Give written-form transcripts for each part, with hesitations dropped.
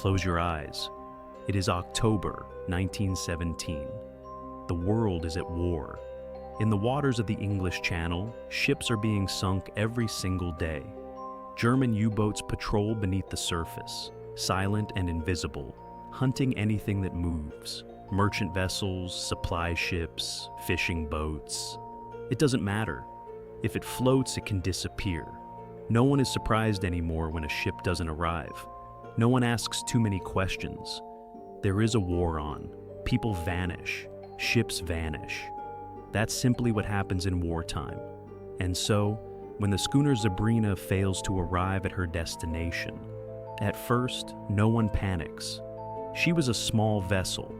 Close your eyes. It is October 1917. The world is at war. In the waters of the English Channel, ships are being sunk every single day. German U-boats patrol beneath the surface, silent and invisible, hunting anything that moves. Merchant vessels, supply ships, fishing boats. It doesn't matter. If it floats, it can disappear. No one is surprised anymore when a ship doesn't arrive. No one asks too many questions. There is a war on. People vanish. Ships vanish. That's simply what happens in wartime. And so, when the schooner Zabrina fails to arrive at her destination, at first, no one panics. She was a small vessel,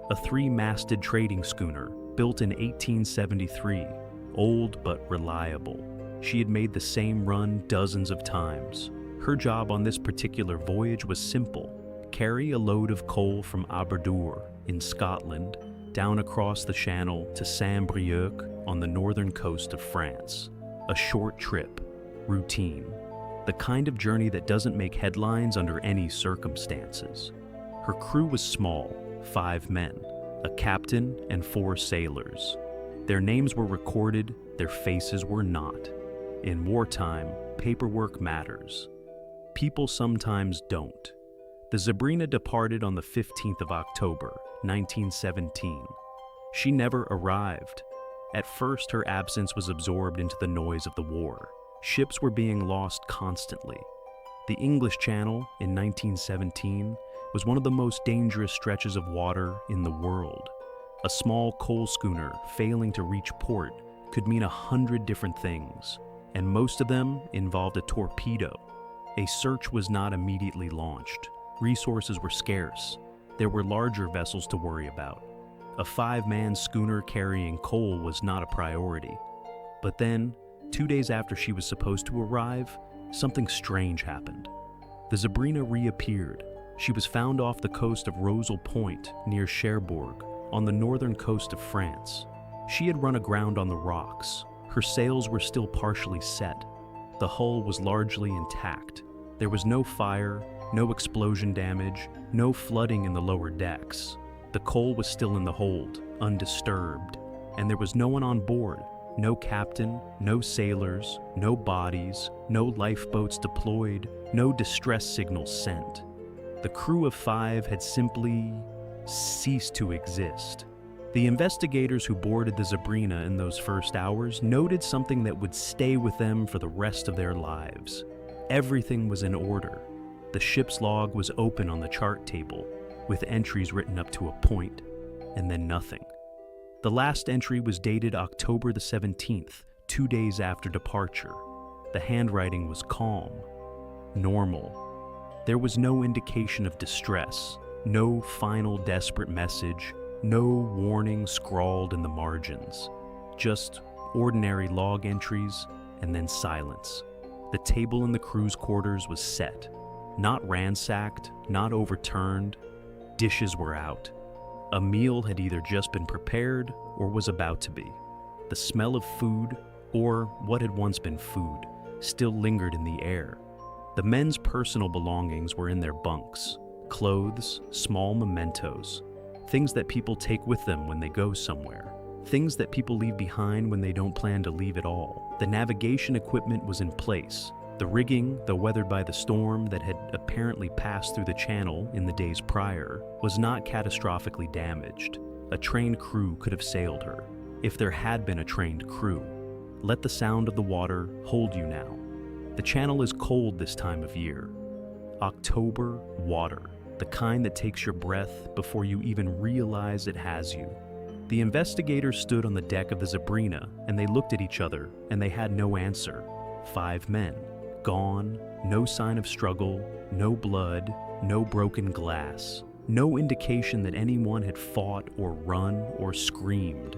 a three-masted trading schooner built in 1873, old but reliable. She had made the same run dozens of times. Her job on this particular voyage was simple: carry a load of coal from Aberdour in Scotland down across the Channel to Saint-Brieuc on the northern coast of France. A short trip, routine, the kind of journey that doesn't make headlines under any circumstances. Her crew was small, 5 men, a captain and 4 sailors. Their names were recorded, their faces were not. In wartime, paperwork matters. People sometimes don't. The Zabrina departed on the 15th of October, 1917. She never arrived. At first, her absence was absorbed into the noise of the war. Ships were being lost constantly. The English Channel, in 1917, was one of the most dangerous stretches of water in the world. A small coal schooner failing to reach port could mean 100 different things, and most of them involved a torpedo. A search was not immediately launched. Resources were scarce. There were larger vessels to worry about. A 5-man schooner carrying coal was not a priority. But then, 2 days after she was supposed to arrive, something strange happened. The Zabrina reappeared. She was found off the coast of Rosal Point near Cherbourg, on the northern coast of France. She had run aground on the rocks. Her sails were still partially set. The hull was largely intact. There was no fire, no explosion damage, no flooding in the lower decks. The coal was still in the hold, undisturbed, and there was no one on board. No captain, no sailors, no bodies, no lifeboats deployed, no distress signals sent. The crew of 5 had simply ceased to exist. The investigators who boarded the Zabrina in those first hours noted something that would stay with them for the rest of their lives. Everything was in order. The ship's log was open on the chart table, with entries written up to a point, and then nothing. The last entry was dated October the 17th, 2 days after departure. The handwriting was calm, normal. There was no indication of distress, no final desperate message, no warning scrawled in the margins. Just ordinary log entries, and then silence. The table in the crew's quarters was set, not ransacked, not overturned. Dishes were out. A meal had either just been prepared or was about to be. The smell of food, or what had once been food, still lingered in the air. The men's personal belongings were in their bunks: clothes, small mementos, things that people take with them when they go somewhere, things that people leave behind when they don't plan to leave at all. The navigation equipment was in place. The rigging, though weathered by the storm that had apparently passed through the channel in the days prior, was not catastrophically damaged. A trained crew could have sailed her, if there had been a trained crew. Let the sound of the water hold you now. The channel is cold this time of year. October water, the kind that takes your breath before you even realize it has you. The investigators stood on the deck of the Zabrina, and they looked at each other, and they had no answer. 5 men. Gone, no sign of struggle, no blood, no broken glass, no indication that anyone had fought or run or screamed.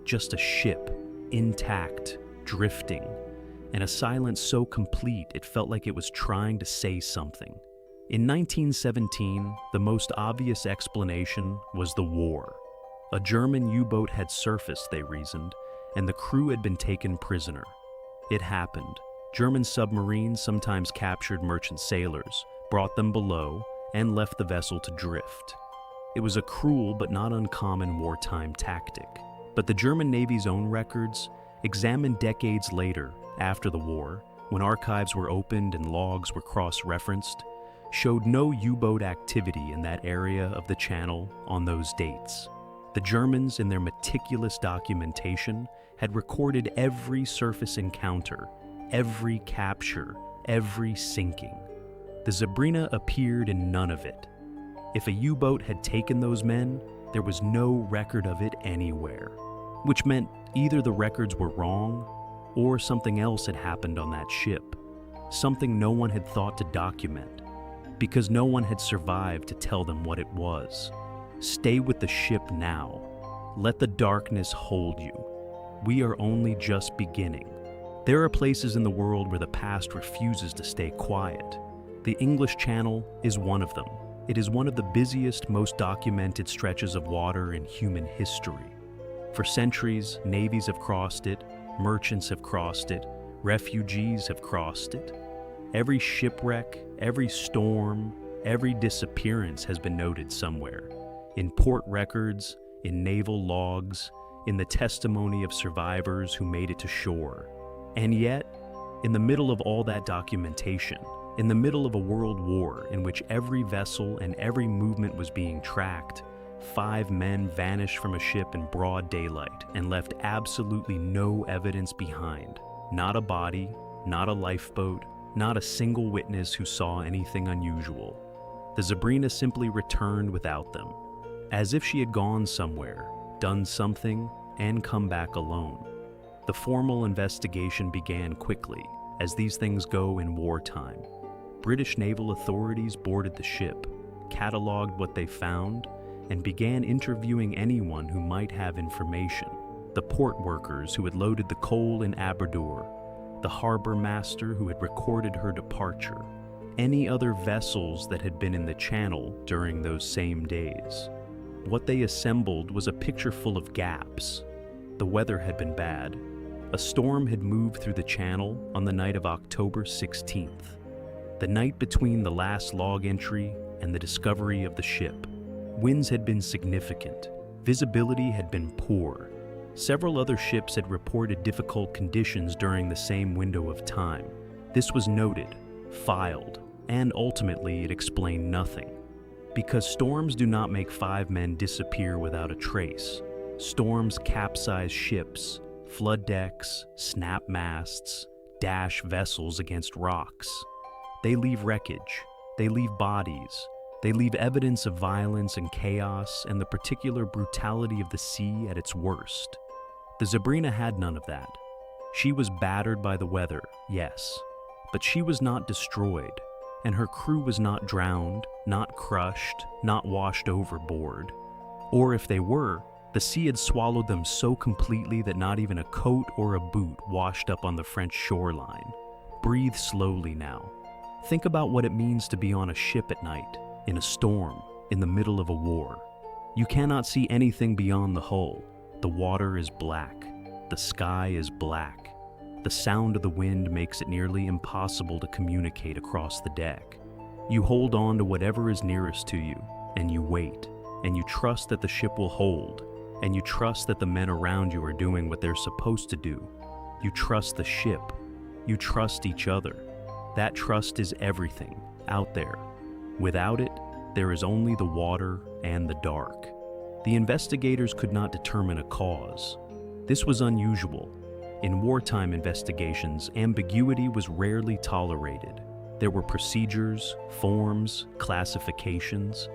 Just a ship, intact, drifting, and a silence so complete it felt like it was trying to say something. In 1917, the most obvious explanation was the war. A German U-boat had surfaced, they reasoned, and the crew had been taken prisoner. It happened. German submarines sometimes captured merchant sailors, brought them below, and left the vessel to drift. It was a cruel but not uncommon wartime tactic. But the German Navy's own records, examined decades later, after the war, when archives were opened and logs were cross-referenced, showed no U-boat activity in that area of the channel on those dates. The Germans, in their meticulous documentation, had recorded every surface encounter, every capture, every sinking. The Zabrina appeared in none of it. If a U-boat had taken those men, there was no record of it anywhere, which meant either the records were wrong or something else had happened on that ship, something no one had thought to document, because no one had survived to tell them what it was. Stay with the ship now. Let the darkness hold you. We are only just beginning. There are places in the world where the past refuses to stay quiet. The English Channel is one of them. It is one of the busiest, most documented stretches of water in human history. For centuries, navies have crossed it, merchants have crossed it, refugees have crossed it. Every shipwreck, every storm, every disappearance has been noted somewhere. In port records, in naval logs, in the testimony of survivors who made it to shore. And yet, in the middle of all that documentation, in the middle of a world war in which every vessel and every movement was being tracked, 5 men vanished from a ship in broad daylight and left absolutely no evidence behind. Not a body, not a lifeboat, not a single witness who saw anything unusual. The Zabrina simply returned without them, as if she had gone somewhere, done something, and come back alone. The formal investigation began quickly, as these things go in wartime. British naval authorities boarded the ship, cataloged what they found, and began interviewing anyone who might have information. The port workers who had loaded the coal in Aberdour, the harbor master who had recorded her departure, any other vessels that had been in the channel during those same days. What they assembled was a picture full of gaps. The weather had been bad. A storm had moved through the channel on the night of October 16th, the night between the last log entry and the discovery of the ship. Winds had been significant. Visibility had been poor. Several other ships had reported difficult conditions during the same window of time. This was noted, filed, and ultimately it explained nothing. Because storms do not make 5 men disappear without a trace. Storms capsize ships, flood decks, snap masts, dash vessels against rocks. They leave wreckage, they leave bodies, they leave evidence of violence and chaos and the particular brutality of the sea at its worst. The Zabrina had none of that. She was battered by the weather, yes, but she was not destroyed, and her crew was not drowned, not crushed, not washed overboard. Or if they were, the sea had swallowed them so completely that not even a coat or a boot washed up on the French shoreline. Breathe slowly now. Think about what it means to be on a ship at night, in a storm, in the middle of a war. You cannot see anything beyond the hull. The water is black. The sky is black. The sound of the wind makes it nearly impossible to communicate across the deck. You hold on to whatever is nearest to you, and you wait, and you trust that the ship will hold, and you trust that the men around you are doing what they're supposed to do. You trust the ship. You trust each other. That trust is everything out there. Without it, there is only the water and the dark. The investigators could not determine a cause. This was unusual. In wartime investigations, ambiguity was rarely tolerated. There were procedures, forms, classifications.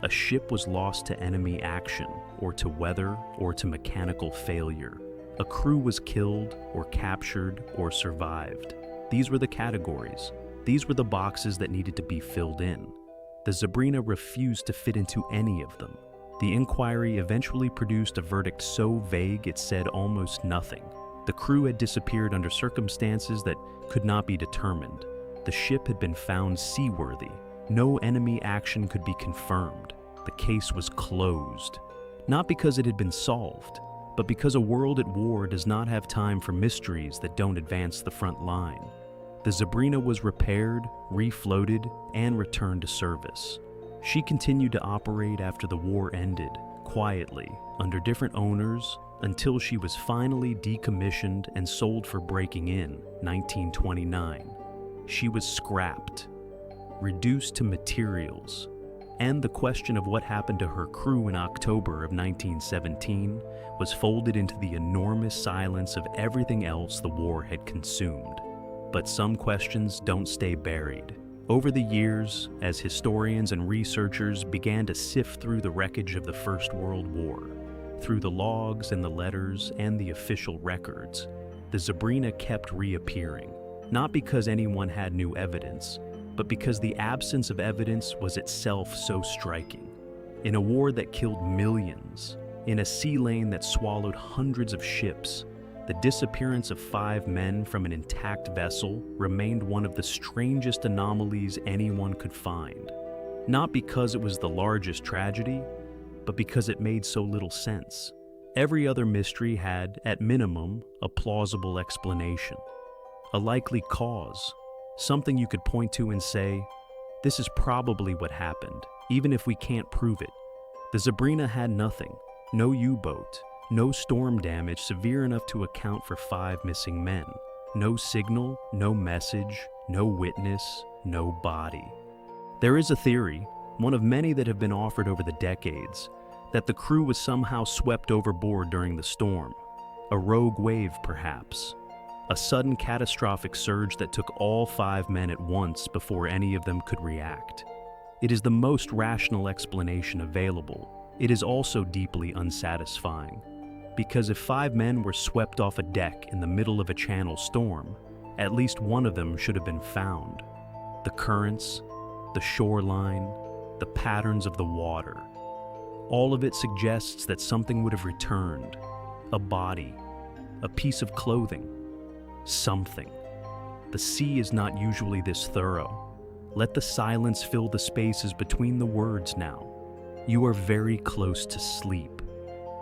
A ship was lost to enemy action, or to weather, or to mechanical failure. A crew was killed, or captured, or survived. These were the categories. These were the boxes that needed to be filled in. The Zabrina refused to fit into any of them. The inquiry eventually produced a verdict so vague it said almost nothing. The crew had disappeared under circumstances that could not be determined. The ship had been found seaworthy. No enemy action could be confirmed. The case was closed. Not because it had been solved, but because a world at war does not have time for mysteries that don't advance the front line. The Zabrina was repaired, refloated, and returned to service. She continued to operate after the war ended, quietly, under different owners, until she was finally decommissioned and sold for breaking in 1929. She was scrapped, reduced to materials, and the question of what happened to her crew in October of 1917 was folded into the enormous silence of everything else the war had consumed. But some questions don't stay buried. Over the years, as historians and researchers began to sift through the wreckage of the First World War, through the logs and the letters and the official records, the Zabrina kept reappearing, not because anyone had new evidence, but because the absence of evidence was itself so striking. In a war that killed millions, in a sea lane that swallowed hundreds of ships, the disappearance of 5 men from an intact vessel remained one of the strangest anomalies anyone could find. Not because it was the largest tragedy, but because it made so little sense. Every other mystery had, at minimum, a plausible explanation, a likely cause, something you could point to and say, this is probably what happened, even if we can't prove it. The Zabrina had nothing, no U-boat, no storm damage severe enough to account for 5 missing men, no signal, no message, no witness, no body. There is a theory, one of many that have been offered over the decades, that the crew was somehow swept overboard during the storm. A rogue wave, perhaps. A sudden catastrophic surge that took all 5 men at once before any of them could react. It is the most rational explanation available. It is also deeply unsatisfying. Because if 5 men were swept off a deck in the middle of a channel storm, at least one of them should have been found. The currents, the shoreline, the patterns of the water. All of it suggests that something would have returned. A body, a piece of clothing, something. The sea is not usually this thorough. Let the silence fill the spaces between the words now. You are very close to sleep.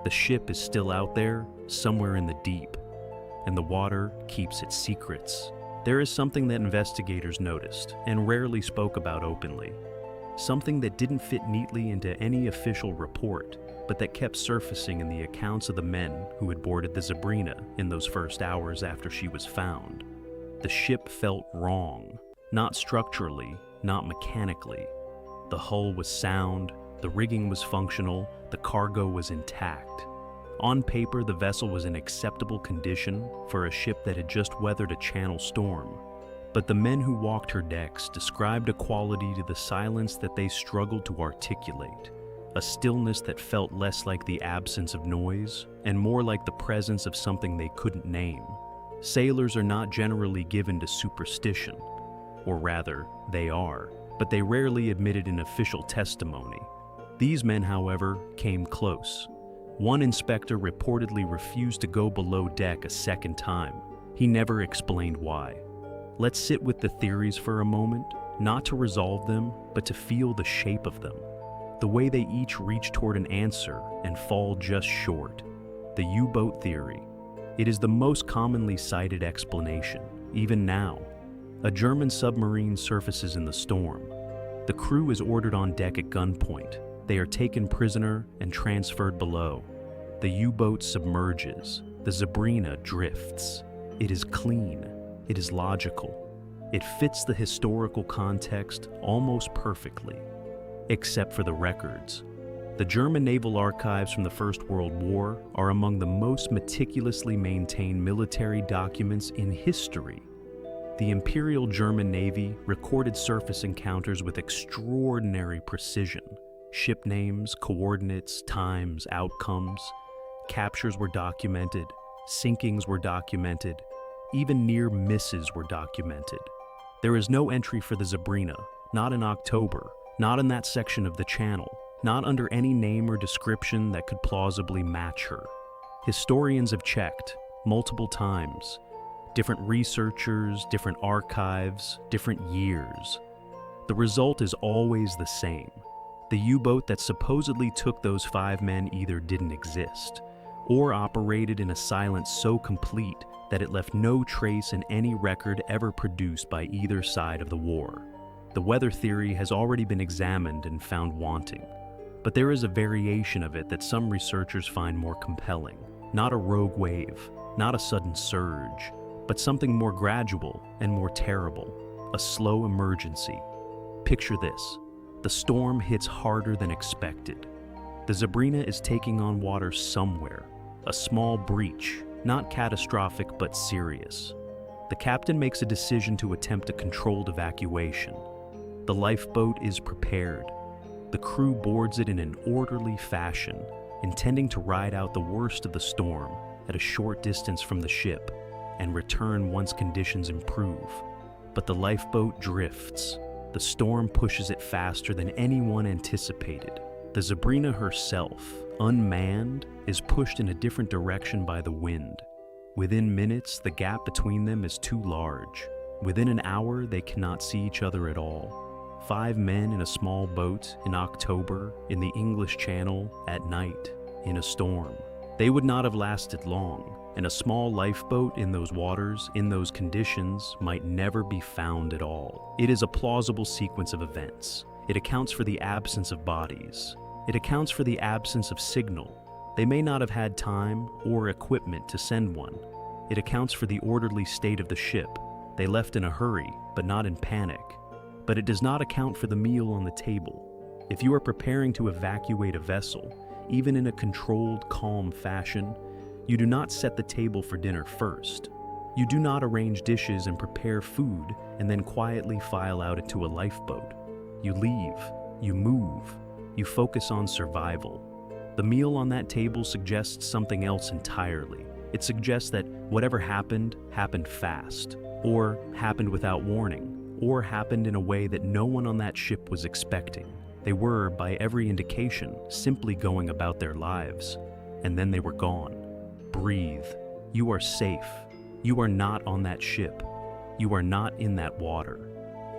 The ship is still out there, somewhere in the deep, and the water keeps its secrets. There is something that investigators noticed and rarely spoke about openly. Something that didn't fit neatly into any official report, but that kept surfacing in the accounts of the men who had boarded the Zabrina in those first hours after she was found. The ship felt wrong, not structurally, not mechanically. The hull was sound, the rigging was functional, the cargo was intact. On paper, the vessel was in acceptable condition for a ship that had just weathered a channel storm. But the men who walked her decks described a quality to the silence that they struggled to articulate, a stillness that felt less like the absence of noise and more like the presence of something they couldn't name. Sailors are not generally given to superstition, or rather, they are, but they rarely admit it in official testimony. These men, however, came close. One inspector reportedly refused to go below deck a second time. He never explained why. Let's sit with the theories for a moment, not to resolve them, but to feel the shape of them. The way they each reach toward an answer and fall just short. The U-boat theory. It is the most commonly cited explanation, even now. A German submarine surfaces in the storm. The crew is ordered on deck at gunpoint. They are taken prisoner and transferred below. The U-boat submerges. The Zabrina drifts. It is clean. It is logical. It fits the historical context almost perfectly, except for the records. The German naval archives from the First World War are among the most meticulously maintained military documents in history. The Imperial German Navy recorded surface encounters with extraordinary precision. Ship names, coordinates, times, outcomes. Captures were documented, sinkings were documented, even near misses were documented. There is no entry for the Zabrina, not in October, not in that section of the channel, not under any name or description that could plausibly match her. Historians have checked, multiple times. Different researchers, different archives, different years. The result is always the same. The U-boat that supposedly took those 5 men either didn't exist, or operated in a silence so complete that it left no trace in any record ever produced by either side of the war. The weather theory has already been examined and found wanting, but there is a variation of it that some researchers find more compelling. Not a rogue wave, not a sudden surge, but something more gradual and more terrible, a slow emergency. Picture this: the storm hits harder than expected. The Zabrina is taking on water somewhere, a small breach, not catastrophic but serious. The captain makes a decision to attempt a controlled evacuation. The lifeboat is prepared. The crew boards it in an orderly fashion, intending to ride out the worst of the storm at a short distance from the ship and return once conditions improve. But the lifeboat drifts. The storm pushes it faster than anyone anticipated. The Zabrina herself, unmanned, is pushed in a different direction by the wind. Within minutes, the gap between them is too large. Within an hour, they cannot see each other at all. 5 men in a small boat in October in the English Channel at night in a storm. They would not have lasted long, and a small lifeboat in those waters, in those conditions, might never be found at all. It is a plausible sequence of events. It accounts for the absence of bodies. It accounts for the absence of signal. They may not have had time or equipment to send one. It accounts for the orderly state of the ship. They left in a hurry, but not in panic. But it does not account for the meal on the table. If you are preparing to evacuate a vessel, even in a controlled, calm fashion, you do not set the table for dinner first. You do not arrange dishes and prepare food and then quietly file out into a lifeboat. You leave, you move, you focus on survival. The meal on that table suggests something else entirely. It suggests that whatever happened, happened fast, or happened without warning, or happened in a way that no one on that ship was expecting. They were, by every indication, simply going about their lives, and then they were gone. Breathe. You are safe. You are not on that ship. You are not in that water.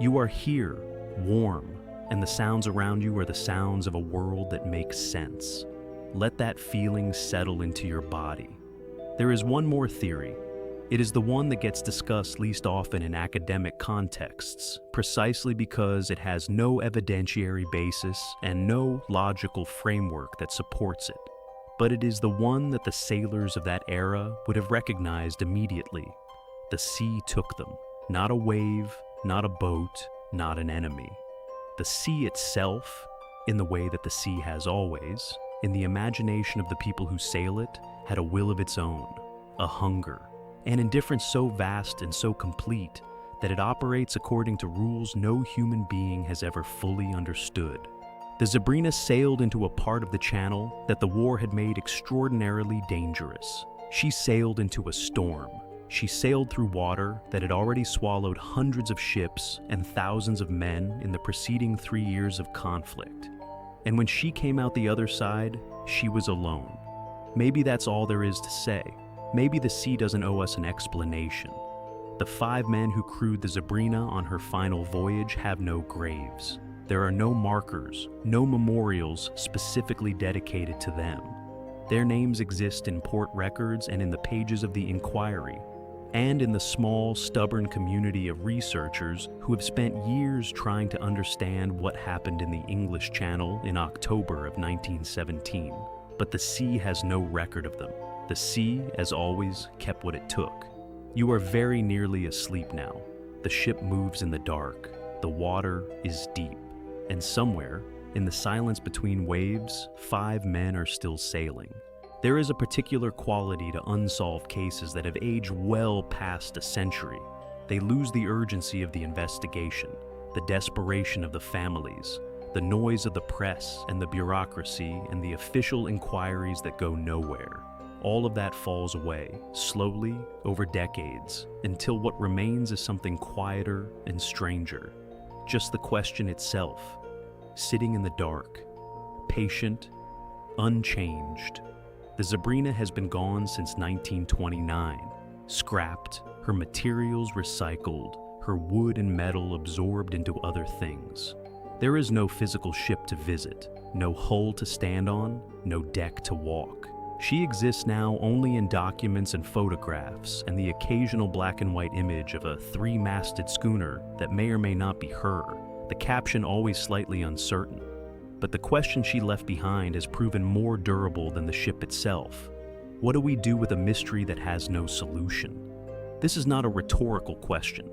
You are here, warm, and the sounds around you are the sounds of a world that makes sense. Let that feeling settle into your body. There is one more theory. It is the one that gets discussed least often in academic contexts, precisely because it has no evidentiary basis and no logical framework that supports it. But it is the one that the sailors of that era would have recognized immediately. The sea took them. Not a wave, not a boat, not an enemy. The sea itself, in the way that the sea has always, in the imagination of the people who sail it, had a will of its own, a hunger, an indifference so vast and so complete that it operates according to rules no human being has ever fully understood. The Zabrina sailed into a part of the channel that the war had made extraordinarily dangerous. She sailed into a storm. She sailed through water that had already swallowed hundreds of ships and thousands of men in the preceding 3 years of conflict. And when she came out the other side, she was alone. Maybe that's all there is to say. Maybe the sea doesn't owe us an explanation. The 5 men who crewed the Zabrina on her final voyage have no graves. There are no markers, no memorials specifically dedicated to them. Their names exist in port records and in the pages of the inquiry, and in the small, stubborn community of researchers who have spent years trying to understand what happened in the English Channel in October of 1917. But the sea has no record of them. The sea, as always, kept what it took. You are very nearly asleep now. The ship moves in the dark. The water is deep. And somewhere, in the silence between waves, 5 men are still sailing. There is a particular quality to unsolved cases that have aged well past a century. They lose the urgency of the investigation, the desperation of the families, the noise of the press and the bureaucracy and the official inquiries that go nowhere. All of that falls away, slowly, over decades, until what remains is something quieter and stranger. Just the question itself, sitting in the dark, patient, unchanged. The Zabrina has been gone since 1929, scrapped, her materials recycled, her wood and metal absorbed into other things. There is no physical ship to visit, no hull to stand on, no deck to walk. She exists now only in documents and photographs and the occasional black and white image of a 3-masted schooner that may or may not be her, the caption always slightly uncertain. But the question she left behind has proven more durable than the ship itself. What do we do with a mystery that has no solution? This is not a rhetorical question.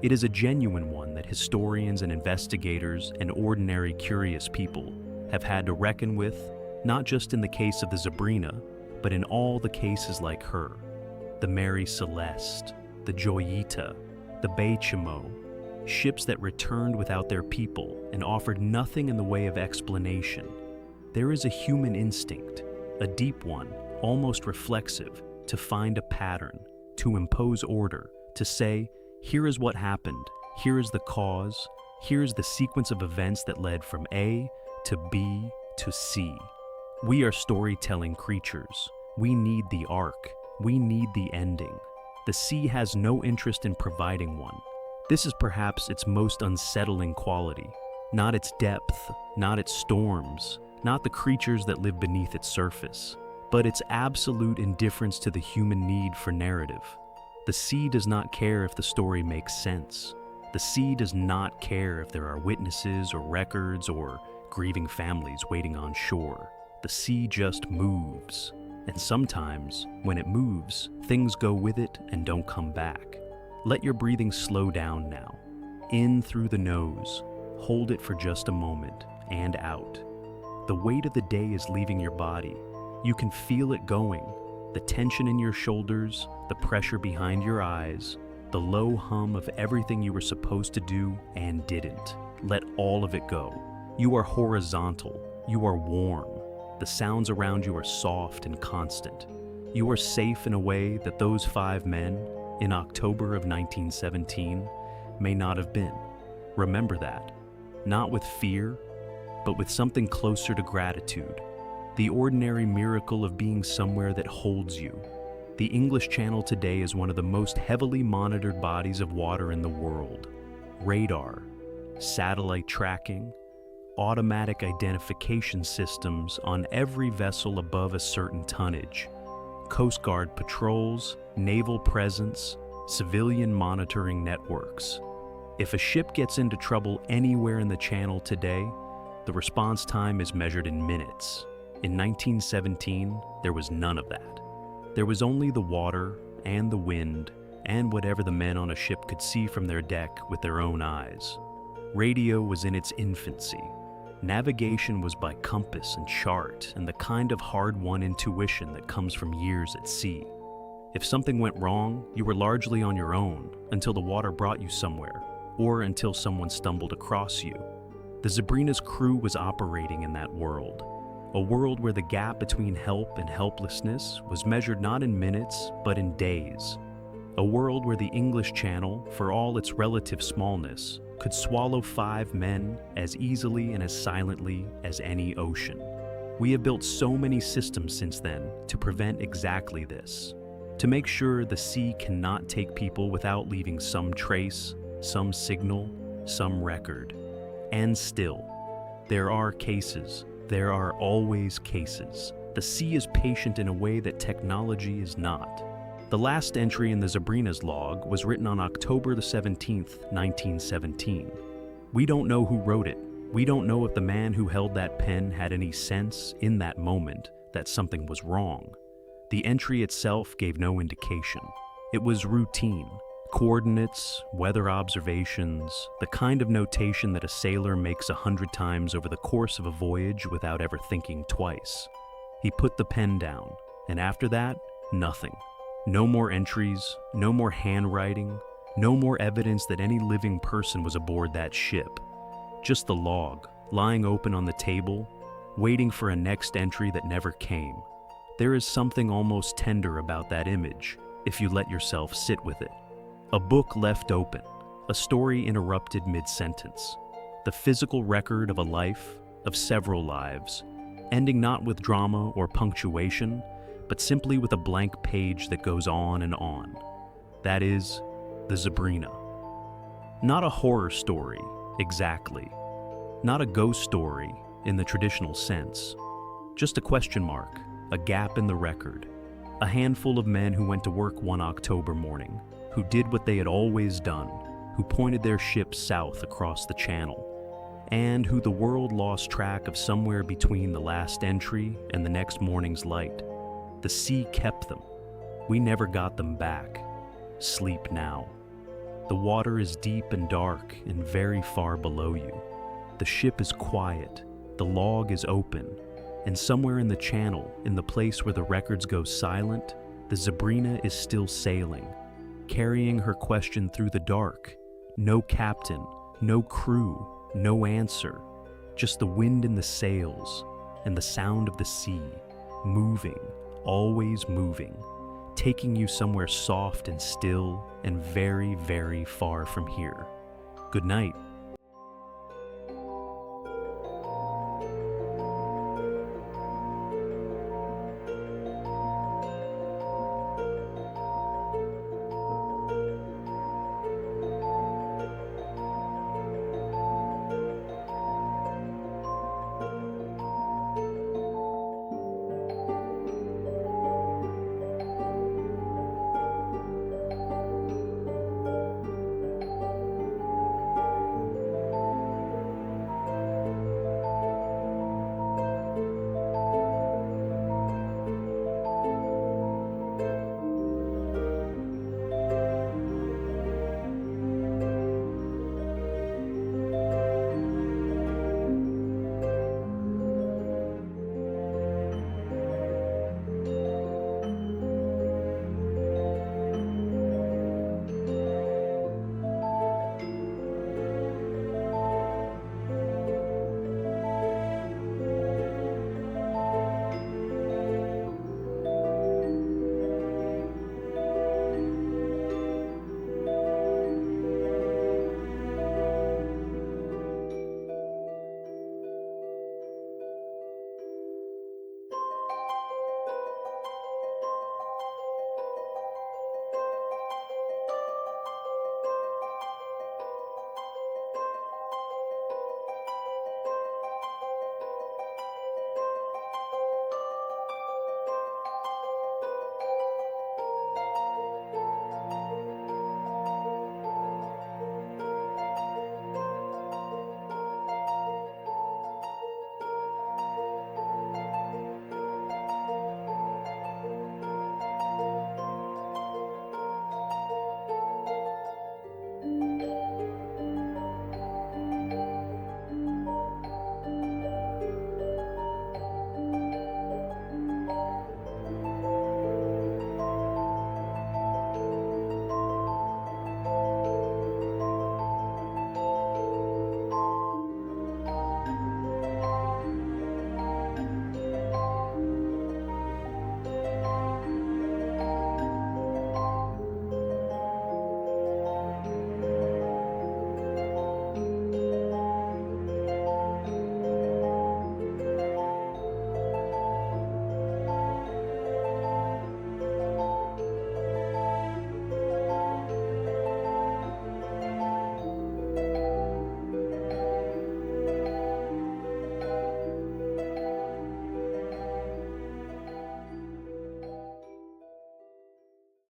It is a genuine one that historians and investigators and ordinary curious people have had to reckon with, not just in the case of the Zabrina, but in all the cases like her. The Mary Celeste, the Joyita, the Bechimo, ships that returned without their people and offered nothing in the way of explanation. There is a human instinct, a deep one, almost reflexive, to find a pattern, to impose order, to say, here is what happened, here is the cause, here is the sequence of events that led from A to B to C. We are storytelling creatures. We need the arc. We need the ending. The sea has no interest in providing one. This is perhaps its most unsettling quality. Not its depth, not its storms, not the creatures that live beneath its surface, but its absolute indifference to the human need for narrative. The sea does not care if the story makes sense. The sea does not care if there are witnesses or records or grieving families waiting on shore. The sea just moves. And sometimes, when it moves, things go with it and don't come back. Let your breathing slow down now. In through the nose. Hold it for just a moment, and out. The weight of the day is leaving your body. You can feel it going. The tension in your shoulders, the pressure behind your eyes, the low hum of everything you were supposed to do and didn't. Let all of it go. You are horizontal. You are warm. The sounds around you are soft and constant. You are safe in a way that those 5 men, in October of 1917, may not have been. Remember that. Not with fear, but with something closer to gratitude. The ordinary miracle of being somewhere that holds you. The English Channel today is one of the most heavily monitored bodies of water in the world. Radar, satellite tracking, automatic identification systems on every vessel above a certain tonnage, Coast Guard patrols, naval presence, civilian monitoring networks. If a ship gets into trouble anywhere in the channel today, the response time is measured in minutes. In 1917, there was none of that. There was only the water and the wind and whatever the men on a ship could see from their deck with their own eyes. Radio was in its infancy. Navigation was by compass and chart and the kind of hard-won intuition that comes from years at sea. If something went wrong, you were largely on your own until the water brought you somewhere, or until someone stumbled across you. The Zabrina's crew was operating in that world, a world where the gap between help and helplessness was measured not in minutes, but in days. A world where the English Channel, for all its relative smallness, could swallow 5 men as easily and as silently as any ocean. We have built so many systems since then to prevent exactly this, to make sure the sea cannot take people without leaving some trace, some signal, some record. And still, there are cases. There are always cases. The sea is patient in a way that technology is not. The last entry in the Zabrina's log was written on October the 17th, 1917. We don't know who wrote it. We don't know if the man who held that pen had any sense in that moment that something was wrong. The entry itself gave no indication. It was routine. Coordinates, weather observations, the kind of notation that a sailor makes 100 times over the course of a voyage without ever thinking twice. He put the pen down, and after that, nothing. No more entries, no more handwriting, no more evidence that any living person was aboard that ship. Just the log, lying open on the table, waiting for a next entry that never came. There is something almost tender about that image, if you let yourself sit with it. A book left open, a story interrupted mid-sentence. The physical record of a life, of several lives, ending not with drama or punctuation, but simply with a blank page that goes on and on. That is, the Zabrina. Not a horror story, exactly. Not a ghost story in the traditional sense. Just a question mark, a gap in the record. A handful of men who went to work one October morning, who did what they had always done, who pointed their ship south across the channel, and who the world lost track of somewhere between the last entry and the next morning's light. The sea kept them. We never got them back. Sleep now. The water is deep and dark and very far below you. The ship is quiet, the log is open, and somewhere in the channel, in the place where the records go silent, the Zabrina is still sailing, carrying her question through the dark. No captain, no crew, no answer, just the wind in the sails and the sound of the sea, moving, always moving, taking you somewhere soft and still and very, very far from here. Good night.